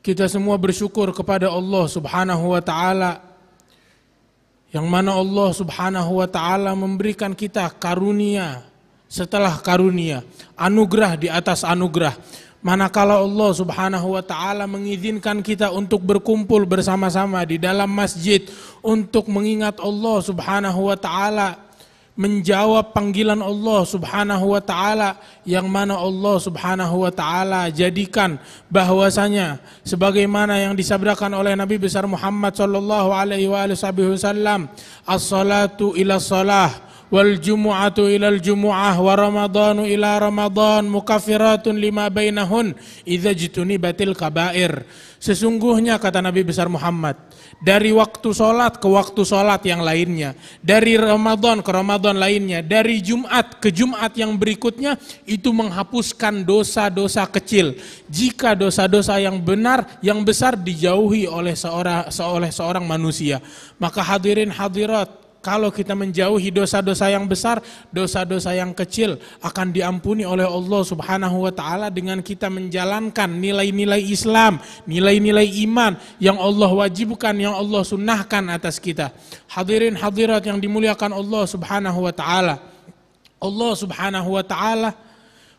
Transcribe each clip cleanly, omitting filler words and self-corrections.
Kita semua bersyukur kepada Allah Subhanahu wa taala, yang mana Allah Subhanahu wa taala memberikan kita karunia setelah karunia, anugerah di atas anugerah. Manakala Allah Subhanahu wa taala mengizinkan kita untuk berkumpul bersama-sama di dalam masjid untuk mengingat Allah Subhanahu wa taala, menjawab panggilan Allah Subhanahu wa taala, yang mana Allah Subhanahu wa taala jadikan bahwasanya sebagaimana yang disabdakan oleh Nabi besar Muhammad sallallahu alaihi wasallam, as-salatu ila shalah wal jumu'atu ilal jumu'ah wa ramadhanu ila ramadhan mukaffiratun lima bainahun idza jtunibatil kabair. Sesungguhnya kata Nabi besar Muhammad, dari waktu sholat ke waktu sholat yang lainnya, dari Ramadan ke Ramadan lainnya, dari Jumat ke Jumat yang berikutnya, itu menghapuskan dosa-dosa kecil jika dosa-dosa yang benar, yang besar dijauhi oleh seorang manusia. Maka hadirin hadirat, kalau kita menjauhi dosa-dosa yang besar, dosa-dosa yang kecil akan diampuni oleh Allah Subhanahu wa taala dengan kita menjalankan nilai-nilai Islam, nilai-nilai iman yang Allah wajibkan, yang Allah sunnahkan atas kita. Hadirin hadirat yang dimuliakan Allah Subhanahu wa taala. Allah Subhanahu wa taala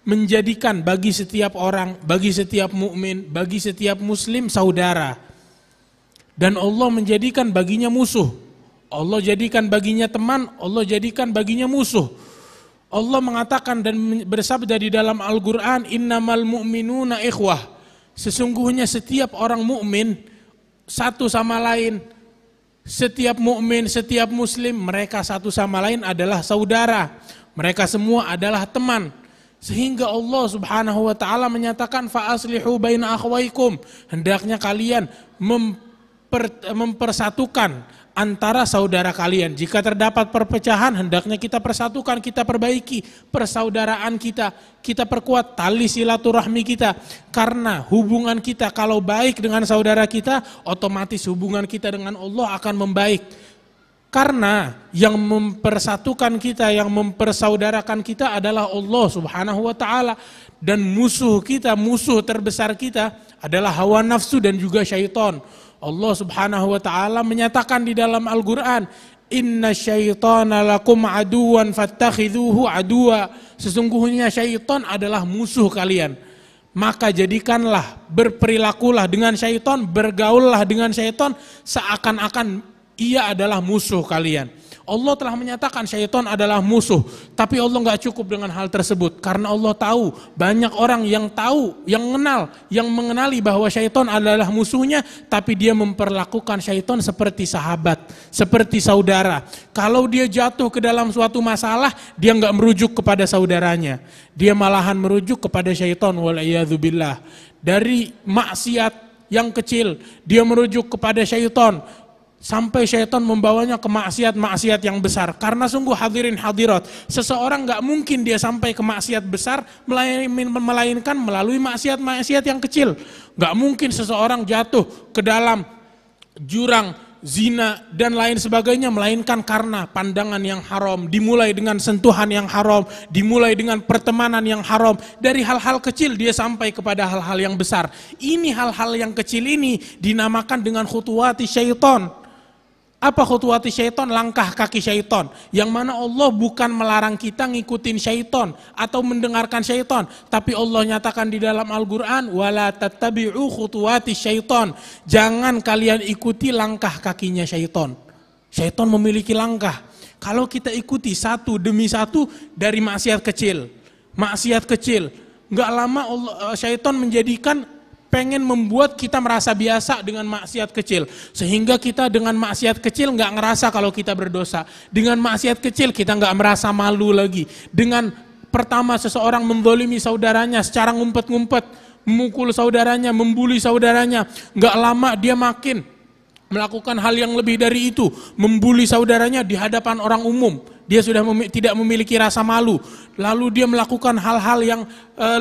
menjadikan bagi setiap orang, bagi setiap mukmin, bagi setiap muslim saudara. Dan Allah menjadikan baginya musuh. Allah jadikan baginya teman, Allah jadikan baginya musuh. Allah mengatakan dan bersabda di dalam Al-Quran, innamal mu'minuna ikhwah. Sesungguhnya setiap orang mukmin satu sama lain, setiap mukmin, setiap muslim, mereka satu sama lain adalah saudara. Mereka semua adalah teman. Sehingga Allah Subhanahu wa taala menyatakan fa aslihu baina akhwaikum. Hendaknya kalian mempersatukan antara saudara kalian. Jika terdapat perpecahan, hendaknya kita persatukan, kita perbaiki persaudaraan kita, kita perkuat tali silaturahmi kita. Karena hubungan kita kalau baik dengan saudara kita, otomatis hubungan kita dengan Allah akan membaik. Karena yang mempersatukan kita, yang mempersaudarakan kita adalah Allah Subhanahu wa taala. Dan musuh kita, musuh terbesar kita adalah hawa nafsu dan juga syaitan. Allah Subhanahu wa taala menyatakan di dalam Al-Qur'an, inna syaitana lakum aduwan fattakhidhuhu aduwa. Sesungguhnya syaitan adalah musuh kalian. Maka jadikanlah, berperilakulah dengan syaitan, bergaullah dengan syaitan seakan-akan ia adalah musuh kalian. Allah telah menyatakan syaitan adalah musuh, tapi Allah nggak cukup dengan hal tersebut, karena Allah tahu banyak orang yang tahu, yang mengenali bahwa syaitan adalah musuhnya, tapi dia memperlakukan syaitan seperti sahabat, seperti saudara. Kalau dia jatuh ke dalam suatu masalah, dia nggak merujuk kepada saudaranya, dia malahan merujuk kepada syaitan. Wal'iyadzubillah. Dari maksiat yang kecil, dia merujuk kepada syaitan. Sampai syaitan membawanya ke maksiat-maksiat yang besar. Karena sungguh hadirin hadirat, seseorang gak mungkin dia sampai ke maksiat besar melainkan melalui maksiat-maksiat yang kecil. Gak mungkin seseorang jatuh ke dalam jurang zina dan lain sebagainya melainkan karena pandangan yang haram, dimulai dengan sentuhan yang haram, dimulai dengan pertemanan yang haram. Dari hal-hal kecil dia sampai kepada hal-hal yang besar. Ini hal-hal yang kecil ini dinamakan dengan khutuwati syaitan. Apa khutuwati syaitan? Langkah kaki syaitan. Yang mana Allah bukan melarang kita ngikutin syaitan atau mendengarkan syaitan, tapi Allah nyatakan di dalam Al-Qur'an, wala tattabi'u khutuwati syaitan. Jangan kalian ikuti langkah kakinya syaitan. Syaitan memiliki langkah. Kalau kita ikuti satu demi satu dari maksiat kecil, nggak lama syaitan menjadikan pengen membuat kita merasa biasa dengan maksiat kecil. Sehingga kita dengan maksiat kecil nggak ngerasa kalau kita berdosa. Dengan maksiat kecil kita nggak merasa malu lagi. Dengan pertama seseorang menzalimi saudaranya secara ngumpet-ngumpet, memukul saudaranya, membuli saudaranya. Nggak lama dia makin melakukan hal yang lebih dari itu, membuli saudaranya di hadapan orang umum. Dia sudah tidak memiliki rasa malu. Lalu dia melakukan hal-hal yang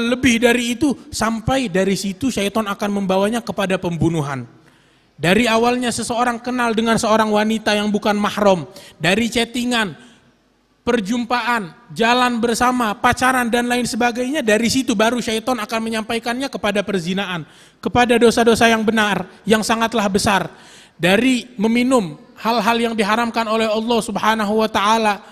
lebih dari itu, sampai dari situ syaitan akan membawanya kepada pembunuhan. Dari awalnya seseorang kenal dengan seorang wanita yang bukan mahram, dari chattingan, perjumpaan, jalan bersama, pacaran dan lain sebagainya, dari situ baru syaitan akan menyampaikannya kepada perzinaan, kepada dosa-dosa yang benar, yang sangatlah besar. Dari meminum hal-hal yang diharamkan oleh Allah Subhanahu wa taala,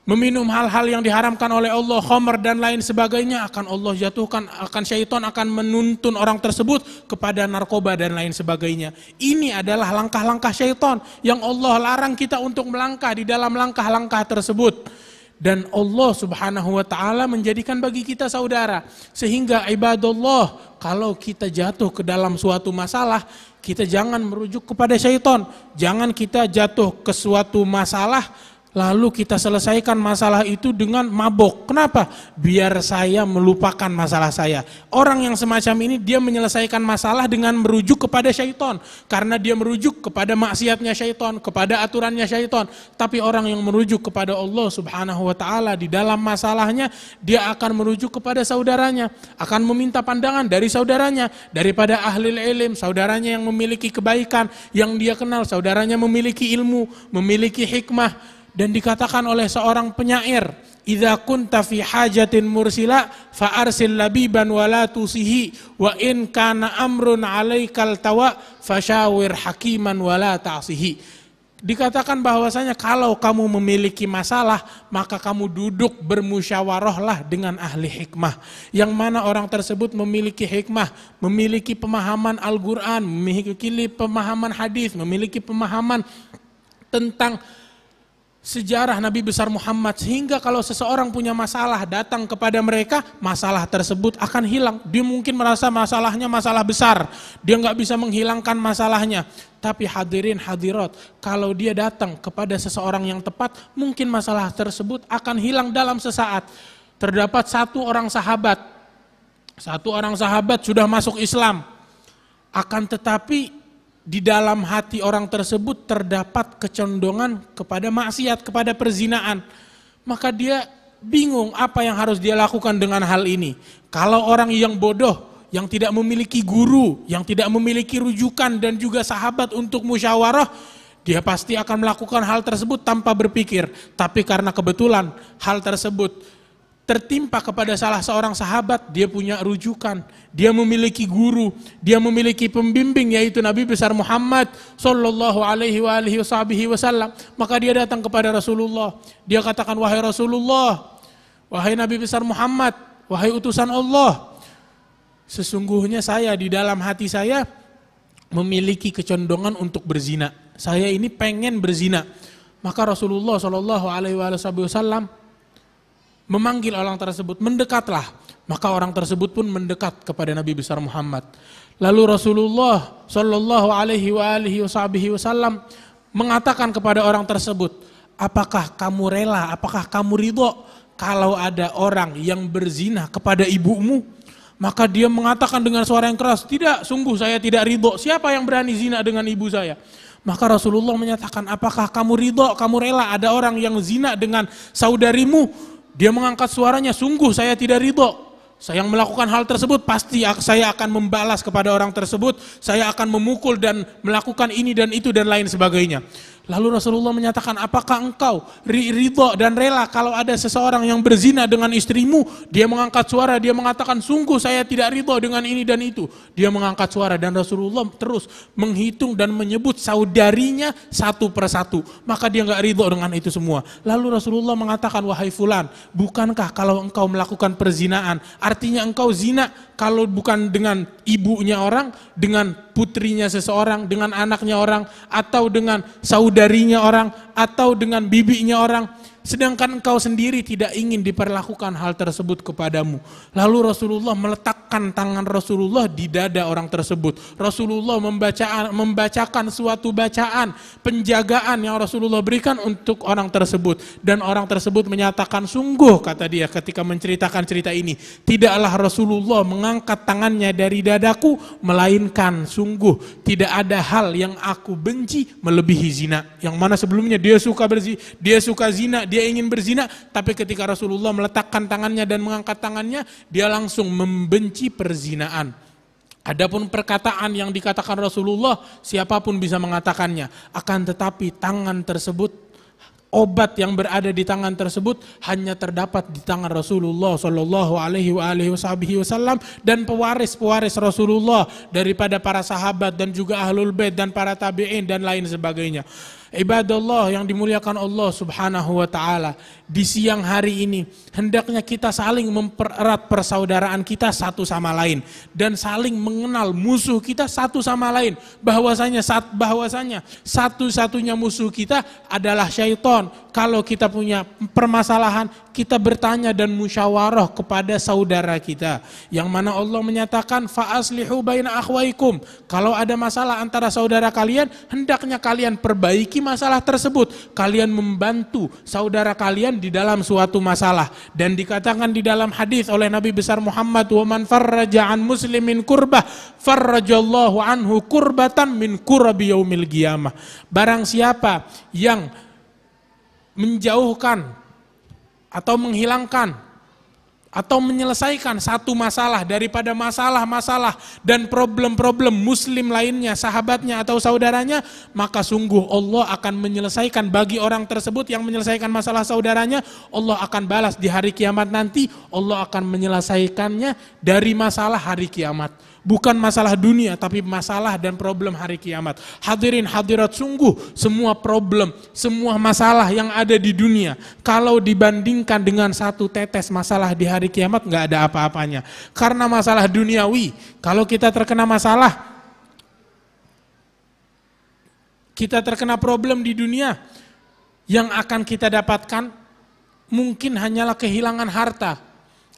meminum hal-hal yang diharamkan oleh Allah, khamr dan lain sebagainya, akan Allah jatuhkan, akan syaitan akan menuntun orang tersebut kepada narkoba dan lain sebagainya. Ini adalah langkah-langkah syaitan yang Allah larang kita untuk melangkah di dalam langkah-langkah tersebut. Dan Allah Subhanahu wa taala menjadikan bagi kita saudara, sehingga ibadallah, kalau kita jatuh ke dalam suatu masalah, kita jangan merujuk kepada syaitan. Jangan kita jatuh ke suatu masalah lalu kita selesaikan masalah itu dengan mabok. Kenapa? Biar saya melupakan masalah saya. Orang yang semacam ini dia menyelesaikan masalah dengan merujuk kepada syaitan. Karena dia merujuk kepada maksiatnya syaitan, kepada aturannya syaitan. Tapi orang yang merujuk kepada Allah Subhanahu wa taala di dalam masalahnya, dia akan merujuk kepada saudaranya, akan meminta pandangan dari saudaranya, daripada ahli ilm, saudaranya yang memiliki kebaikan, yang dia kenal, saudaranya memiliki ilmu, memiliki hikmah. Dan dikatakan oleh seorang penyair, idza kunta fi hajatin mursila fa arsil labiban wala tusihi wa in kana amrun alaikal tawa fashawir hakiman wala ta'sihi. Dikatakan bahwasanya kalau kamu memiliki masalah, maka kamu duduk bermusyawarahlah dengan ahli hikmah, yang mana orang tersebut memiliki hikmah, memiliki pemahaman Al-Quran, memiliki pemahaman hadis, memiliki pemahaman tentang sejarah Nabi besar Muhammad, sehingga kalau seseorang punya masalah datang kepada mereka, masalah tersebut akan hilang. Dia mungkin merasa masalahnya masalah besar, dia nggak bisa menghilangkan masalahnya. Tapi hadirin hadirat, kalau dia datang kepada seseorang yang tepat, mungkin masalah tersebut akan hilang dalam sesaat. Terdapat satu orang sahabat sudah masuk Islam, akan tetapi di dalam hati orang tersebut terdapat kecondongan kepada maksiat, kepada perzinaan. Maka dia bingung apa yang harus dia lakukan dengan hal ini. Kalau orang yang bodoh, yang tidak memiliki guru, yang tidak memiliki rujukan dan juga sahabat untuk musyawarah, dia pasti akan melakukan hal tersebut tanpa berpikir. Tapi karena kebetulan hal tersebut tertimpa kepada salah seorang sahabat, dia punya rujukan, dia memiliki guru, dia memiliki pembimbing, yaitu Nabi besar Muhammad sallallahu alaihi wasallam. Maka dia datang kepada Rasulullah, dia katakan, wahai Rasulullah, wahai Nabi besar Muhammad, wahai utusan Allah, sesungguhnya saya di dalam hati saya memiliki kecondongan untuk berzina. Saya ini pengen berzina. Maka Rasulullah sallallahu alaihi wasallam memanggil orang tersebut, mendekatlah. Maka orang tersebut pun mendekat kepada Nabi besar Muhammad. Lalu Rasulullah sallallahu alaihi wasallam mengatakan kepada orang tersebut, apakah kamu rela, apakah kamu ridho kalau ada orang yang berzina kepada ibumu? Maka dia mengatakan dengan suara yang keras, tidak, sungguh saya tidak ridho. Siapa yang berani zina dengan ibu saya? Maka Rasulullah menyatakan, apakah kamu ridho, kamu rela ada orang yang zina dengan saudarimu? Dia mengangkat suaranya, sungguh saya tidak ridho. Saya yang melakukan hal tersebut, pasti saya akan membalas kepada orang tersebut. Saya akan memukul dan melakukan ini dan itu dan lain sebagainya. Lalu Rasulullah menyatakan, apakah engkau ridho dan rela kalau ada seseorang yang berzina dengan istrimu? Dia mengangkat suara, dia mengatakan, sungguh saya tidak ridho dengan ini dan itu. Dia mengangkat suara dan Rasulullah terus menghitung dan menyebut saudarinya satu persatu. Maka dia nggak ridho dengan itu semua. Lalu Rasulullah mengatakan, wahai fulan, bukankah kalau engkau melakukan perzinaan, artinya engkau zina kalau bukan dengan ibunya orang, dengan putrinya seseorang, dengan anaknya orang, atau dengan saudarinya orang, atau dengan bibinya orang, sedangkan engkau sendiri tidak ingin diperlakukan hal tersebut kepadamu. Lalu Rasulullah meletakkan tangan Rasulullah di dada orang tersebut. Rasulullah membacakan suatu bacaan penjagaan yang Rasulullah berikan untuk orang tersebut. Dan orang tersebut menyatakan, sungguh, kata dia ketika menceritakan cerita ini, tidaklah Rasulullah mengangkat tangannya dari dadaku, melainkan sungguh tidak ada hal yang aku benci melebihi zina. Yang mana sebelumnya dia suka zina, dia ingin berzina, tapi ketika Rasulullah meletakkan tangannya dan mengangkat tangannya, dia langsung membenci perzinaan. Adapun perkataan yang dikatakan Rasulullah, siapapun bisa mengatakannya. Akan tetapi tangan tersebut obat yang berada di tangan tersebut hanya terdapat di tangan Rasulullah Shallallahu Alaihi Wasallam dan pewaris Rasulullah daripada para sahabat dan juga ahlul bait dan para tabi'in dan lain sebagainya. Ibadallah yang dimuliakan Allah Subhanahu wa taala, di siang hari ini hendaknya kita saling mempererat persaudaraan kita satu sama lain dan saling mengenal musuh kita satu sama lain, bahwasanya satu-satunya musuh kita adalah syaitan. Kalau kita punya permasalahan, kita bertanya dan musyawarah kepada saudara kita, yang mana Allah menyatakan fa aslihu baina akhwaikum. Kalau ada masalah antara saudara kalian, hendaknya kalian perbaiki masalah tersebut. Kalian membantu saudara kalian di dalam suatu masalah. Dan dikatakan di dalam hadis oleh Nabi besar Muhammad, wa man farraja an muslimin kurbah farrajallahu anhu kurbatan min kurabi yaumil qiyamah. Barang siapa yang menjauhkan atau menghilangkan atau menyelesaikan satu masalah daripada masalah-masalah dan problem-problem muslim lainnya, sahabatnya atau saudaranya, maka sungguh Allah akan menyelesaikan bagi orang tersebut yang menyelesaikan masalah saudaranya. Allah akan balas di hari kiamat nanti, Allah akan menyelesaikannya dari masalah hari kiamat. Bukan masalah dunia, tapi masalah dan problem hari kiamat. Hadirin hadirat, sungguh semua problem, semua masalah yang ada di dunia, kalau dibandingkan dengan satu tetes masalah di hari kiamat, nggak ada apa-apanya. Karena masalah duniawi, kalau kita terkena masalah, kita terkena problem di dunia, yang akan kita dapatkan mungkin hanyalah kehilangan harta,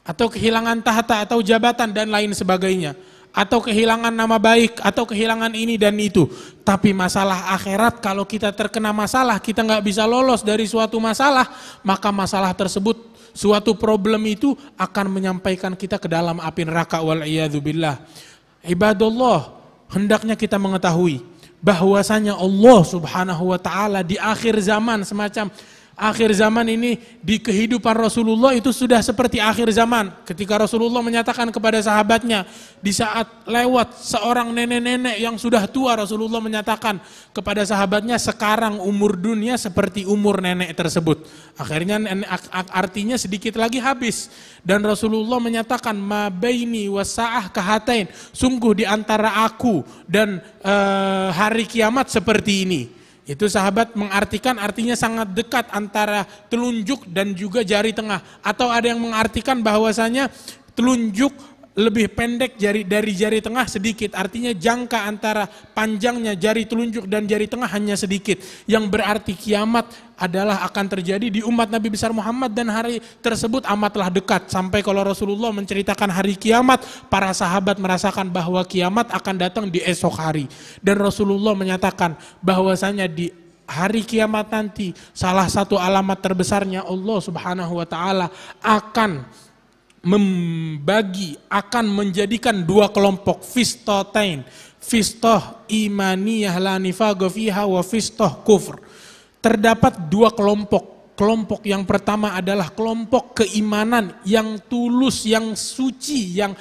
atau kehilangan tahta atau jabatan dan lain sebagainya, atau kehilangan nama baik, atau kehilangan ini dan itu. Tapi masalah akhirat, kalau kita terkena masalah, kita nggak bisa lolos dari suatu masalah, maka masalah tersebut, suatu problem itu akan menyampaikan kita ke dalam api neraka, wal'iyadzubillah. Ibadallah, hendaknya kita mengetahui bahwasanya Allah Subhanahu wa taala di akhir zaman, semacam akhir zaman ini di kehidupan Rasulullah itu sudah seperti akhir zaman. Ketika Rasulullah menyatakan kepada sahabatnya, di saat lewat seorang nenek-nenek yang sudah tua, Rasulullah menyatakan kepada sahabatnya, sekarang umur dunia seperti umur nenek tersebut. Akhirnya artinya sedikit lagi habis. Dan Rasulullah menyatakan, ma baini wasa'ah kahatain, sungguh di antara aku dan hari kiamat seperti ini. Itu sahabat mengartikan artinya sangat dekat antara telunjuk dan juga jari tengah. Atau ada yang mengartikan bahwasanya telunjuk lebih pendek dari jari tengah sedikit. Artinya jangka antara panjangnya jari telunjuk dan jari tengah hanya sedikit. Yang berarti kiamat adalah akan terjadi di umat Nabi besar Muhammad, dan hari tersebut amatlah dekat. Sampai kalau Rasulullah menceritakan hari kiamat, para sahabat merasakan bahwa kiamat akan datang di esok hari. Dan Rasulullah menyatakan bahwasanya di hari kiamat nanti salah satu alamat terbesarnya Allah Subhanahu wa taala akan menjadikan dua kelompok, fistotain, fistoh imaniyah la nifaqa fiha wa fistoh kufr. Terdapat dua kelompok. Kelompok yang pertama adalah kelompok keimanan yang tulus, yang suci, yang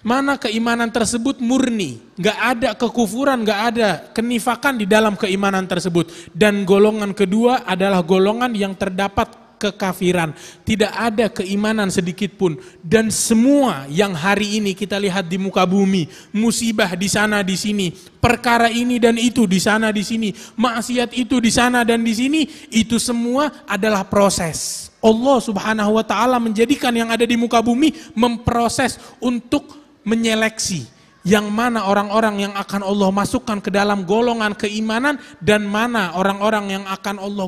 mana keimanan tersebut murni, nggak ada kekufuran, nggak ada kenifakan di dalam keimanan tersebut. Dan golongan kedua adalah golongan yang terdapat kekafiran, tidak ada keimanan sedikit pun. Dan semua yang hari ini kita lihat di muka bumi, musibah di sana di sini, perkara ini dan itu di sana di sini, maksiat itu di sana dan di sini, itu semua adalah proses. Allah Subhanahu wa taala menjadikan yang ada di muka bumi, memproses untuk menyeleksi yang mana orang-orang yang akan Allah masukkan ke dalam golongan keimanan, dan mana orang-orang yang akan Allah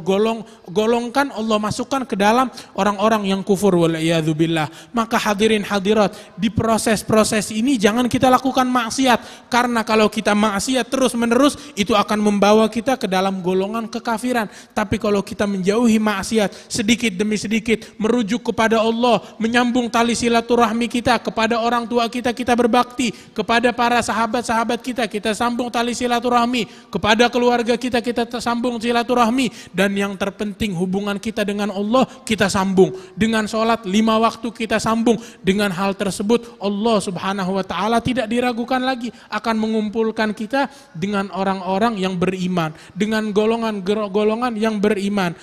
golongkan, Allah masukkan ke dalam orang-orang yang kufur, wal'iyadzubillah. Maka hadirin hadirat, di proses-proses ini jangan kita lakukan maksiat, karena kalau kita maksiat terus menerus, itu akan membawa kita ke dalam golongan kekafiran. Tapi kalau kita menjauhi maksiat sedikit demi sedikit, merujuk kepada Allah, menyambung tali silaturahmi kita kepada orang tua kita, kita berbakti kepada para sahabat-sahabat kita sambung tali silaturahmi, kepada keluarga kita sambung silaturahmi, dan yang terpenting hubungan kita dengan Allah kita sambung dengan sholat 5 waktu, kita sambung dengan hal tersebut. Allah Subhanahu wa taala tidak diragukan lagi akan mengumpulkan kita dengan orang-orang yang beriman, dengan golongan-golongan yang beriman.